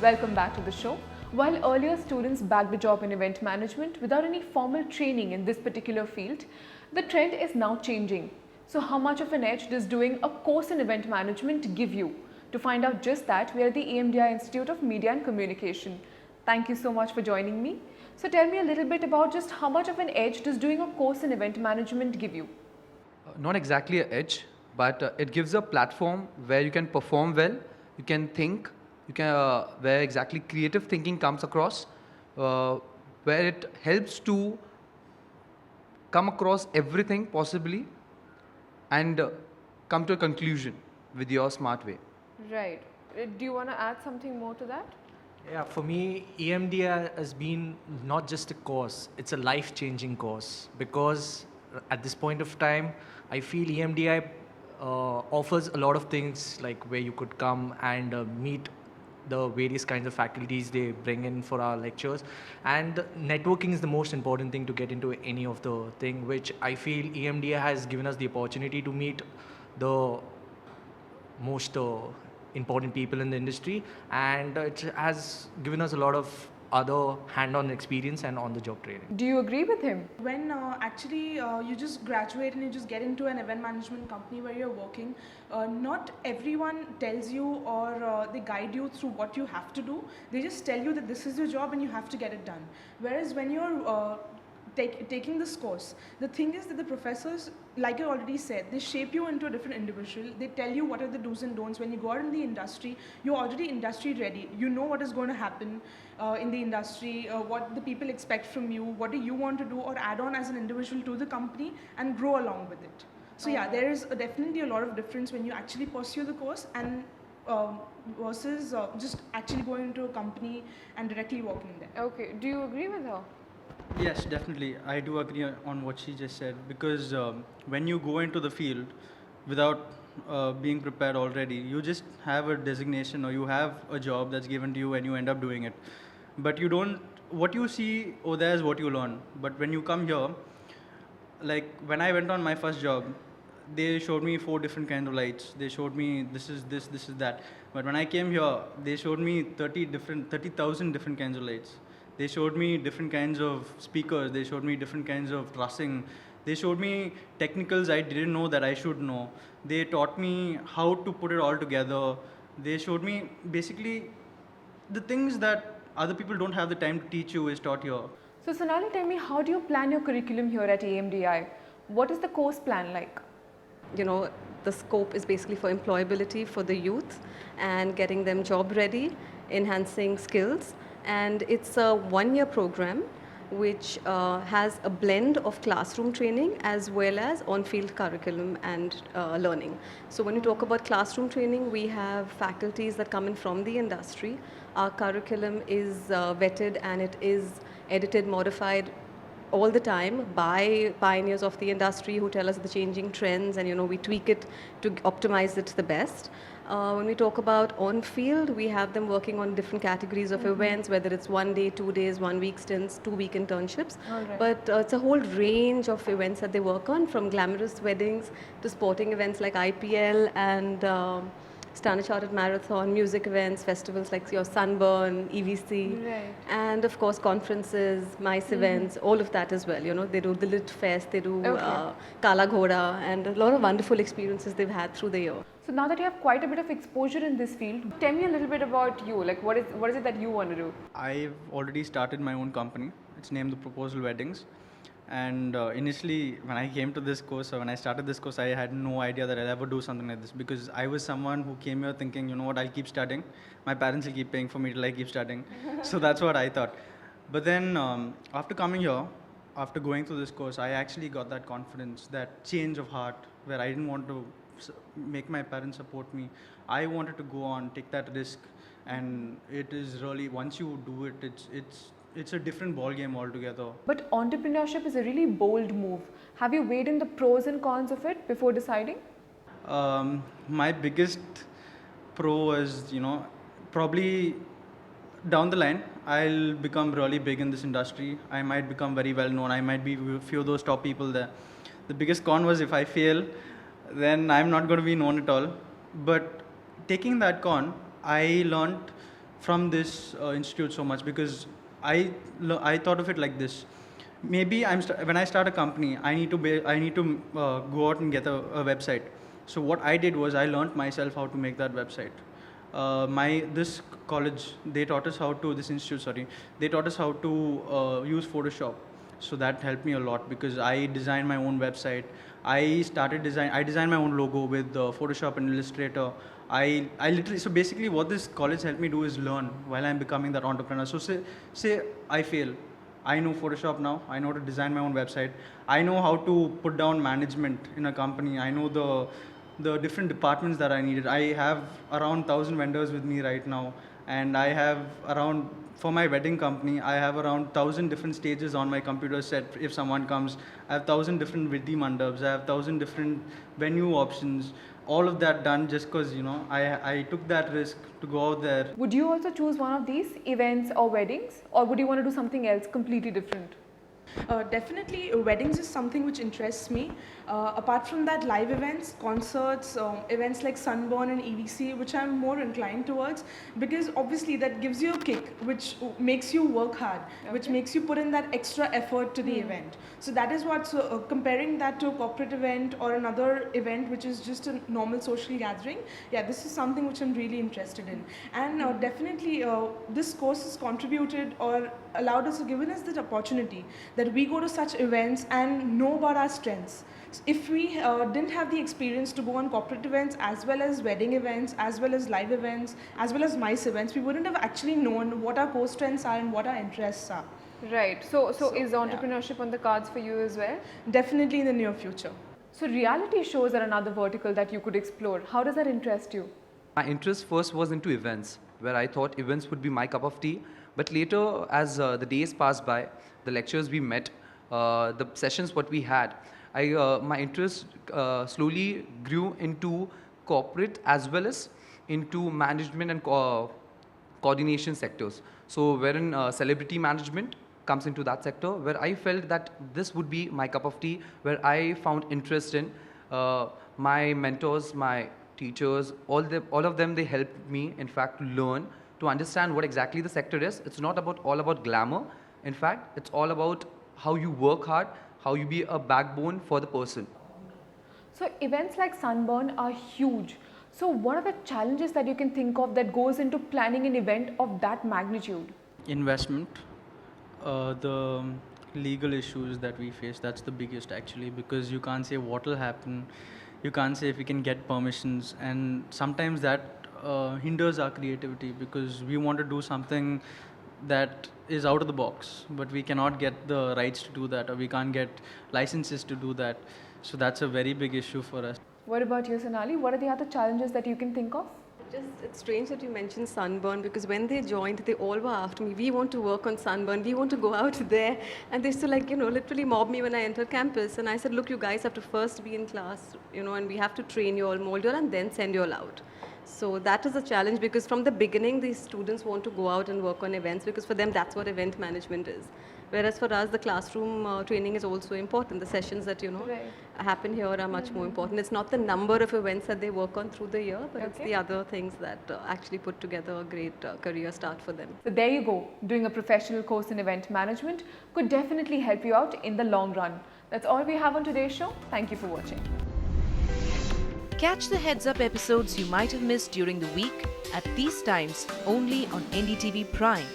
Welcome back to the show. While earlier students bagged a job in event management without any formal training in this particular field, the trend is now changing. So how much of an edge does doing a course in event management give you? To find out just that, we are at the EMDI Institute of Media and Communication. Thank you so much for joining me. So tell me a little bit about just how much of an edge does doing a course in event management give you? Not exactly an edge, but it gives a platform where you can perform well, you can think, where exactly creative thinking comes across, where it helps to come across everything possibly and come to a conclusion with your smart way. Right. Do you want to add something more to that? Yeah, for me, EMDI has been not just a course, it's a life-changing course because at this point of time, I feel EMDI offers a lot of things like where you could come and meet the various kinds of faculties they bring in for our lectures, and networking is the most important thing to get into any of the thing, which I feel EMDI has given us the opportunity to meet the most important people in the industry, and it has given us a lot of other hand-on experience and on-the-job training. Do you agree with him? When you just graduate and you just get into an event management company where you're working, not everyone tells you or they guide you through what you have to do. They just tell you that this is your job and you have to get it done. Whereas when you're taking this course, the thing is that the professors, like I already said, they shape you into a different individual. They tell you what are the do's and don'ts. When you go out in the industry, you're already industry ready. You know what is going to happen in the industry, what the people expect from you, what do you want to do or add on as an individual to the company and grow along with it. So yeah, there is definitely a lot of difference when you actually pursue the course and versus just actually going into a company and directly working there. Okay. Do you agree with her? Yes, definitely. I do agree on what she just said because when you go into the field without being prepared already, you just have a designation or you have a job that's given to you and you end up doing it. But you don't, what you see over there is what you learn. But when you come here, like when I went on my first job, they showed me 4 different kinds of lights. They showed me this is this, this is that. But when I came here, they showed me 30,000 different kinds of lights. They showed me different kinds of speakers. They showed me different kinds of trussing. They showed me technicals I didn't know that I should know. They taught me how to put it all together. They showed me basically the things that other people don't have the time to teach you is taught here. So Sonali, tell me, how do you plan your curriculum here at EMDI? What is the course plan like? The scope is basically for employability for the youth and getting them job ready, enhancing skills. And it's a 1-year program which has a blend of classroom training as well as on-field curriculum and learning. So when we talk about classroom training, we have faculties that come in from the industry. Our curriculum is vetted and it is edited, modified all the time by pioneers of the industry who tell us the changing trends, and we tweak it to optimize it the best. When we talk about on-field, we have them working on different categories of events, whether it's 1 day, 2 days, 1 week stints, 2-week internships. Right. But it's a whole range of events that they work on, from glamorous weddings to sporting events like IPL and Standard Chartered Marathon, music events, festivals like your Sunburn, EVC, Right. and of course conferences, MICE events, all of that as well. They do the Lit Fest, they do Okay. Kala Ghoda, and a lot of wonderful experiences they've had through the year. So now that you have quite a bit of exposure in this field, tell me a little bit about you. Like what is it that you want to do? I've already started my own company. It's named The Proposal Weddings. And initially, when I came to this course, or when I started this course, I had no idea that I'll ever do something like this because I was someone who came here thinking, you know what, I'll keep studying. My parents will keep paying for me till I keep studying. So that's what I thought. But then after coming here, after going through this course, I actually got that confidence, that change of heart where I didn't want to make my parents support me. I wanted to go on, take that risk. And it is really, once you do it, it's a different ball game altogether. But entrepreneurship is a really bold move. Have you weighed in the pros and cons of it before deciding? My biggest pro was, probably down the line, I'll become really big in this industry. I might become very well known. I might be a few of those top people there. The biggest con was if I fail, then I'm not going to be known at all. But taking that con, I learned from this institute so much, because I thought of it like this. Maybe when I start a company, I need to go out and get a website. So what I did was I learned myself how to make that website. This college, they taught us how to, this institute, sorry, they taught us how to use Photoshop. So that helped me a lot, because I designed my own website. I designed my own logo with Photoshop and Illustrator. I literally, so basically what this college helped me do is learn while I'm becoming that entrepreneur. So say I fail. I know Photoshop now. I know how to design my own website. I know how to put down management in a company. I know the different departments that I needed. I have around 1,000 vendors with me right now, and I have around, for my wedding company, I have around 1,000 different stages on my computer set. If someone comes, I have 1,000 different Vidhi mandabs. I have 1,000 different venue options. All of that done just because, I took that risk to go out there. Would you also choose one of these, events or weddings, or would you want to do something else completely different? Definitely, weddings is something which interests me. Apart from that, live events, concerts, events like Sunburn and EVC, which I'm more inclined towards, because obviously that gives you a kick, which makes you work hard, which makes you put in that extra effort to the event. So that is what, comparing that to a corporate event or another event which is just a normal social gathering, yeah, this is something which I'm really interested in. And definitely, this course has contributed or allowed us, given us that opportunity that we go to such events and know about our strengths. If we didn't have the experience to go on corporate events as well as wedding events, as well as live events, as well as MICE events, we wouldn't have actually known what our core strengths are and what our interests are. Right. So is entrepreneurship on the cards for you as well? Definitely in the near future. So reality shows are another vertical that you could explore. How does that interest you? My interest first was into events, where I thought events would be my cup of tea. But later, as the days passed by, the lectures we met, the sessions what we had, my interest slowly grew into corporate as well as into management and coordination sectors. So wherein celebrity management comes into that sector, where I felt that this would be my cup of tea, where I found interest in my mentors, my teachers, all of them, they helped me, in fact, to learn, to understand what exactly the sector is. It's not all about glamour. In fact, it's all about how you work hard, how you be a backbone for the person. So events like Sunburn are huge. So what are the challenges that you can think of that goes into planning an event of that magnitude? Investment, the legal issues that we face, that's the biggest actually, because you can't say what will happen, you can't say if we can get permissions, and sometimes that hinders our creativity, because we want to do something that is out of the box, but we cannot get the rights to do that, or we can't get licenses to do that. So that's a very big issue for us. What about you, Sonali? What are the other challenges that you can think of? It's strange that you mentioned Sunburn, because when they joined, they all were after me. We want to work on Sunburn. We want to go out there. And they used to literally mob me when I entered campus. And I said, look, you guys have to first be in class, and we have to train you all, mold you all, and then send you all out. So that is a challenge, because from the beginning, these students want to go out and work on events, because for them, that's what event management is. Whereas for us, the classroom training is also important. The sessions that, happen here are much more important. It's not the number of events that they work on through the year, but it's the other things that actually put together a great career start for them. So there you go. Doing a professional course in event management could definitely help you out in the long run. That's all we have on today's show. Thank you for watching. Catch the Heads Up episodes you might have missed during the week at these times only on NDTV Prime.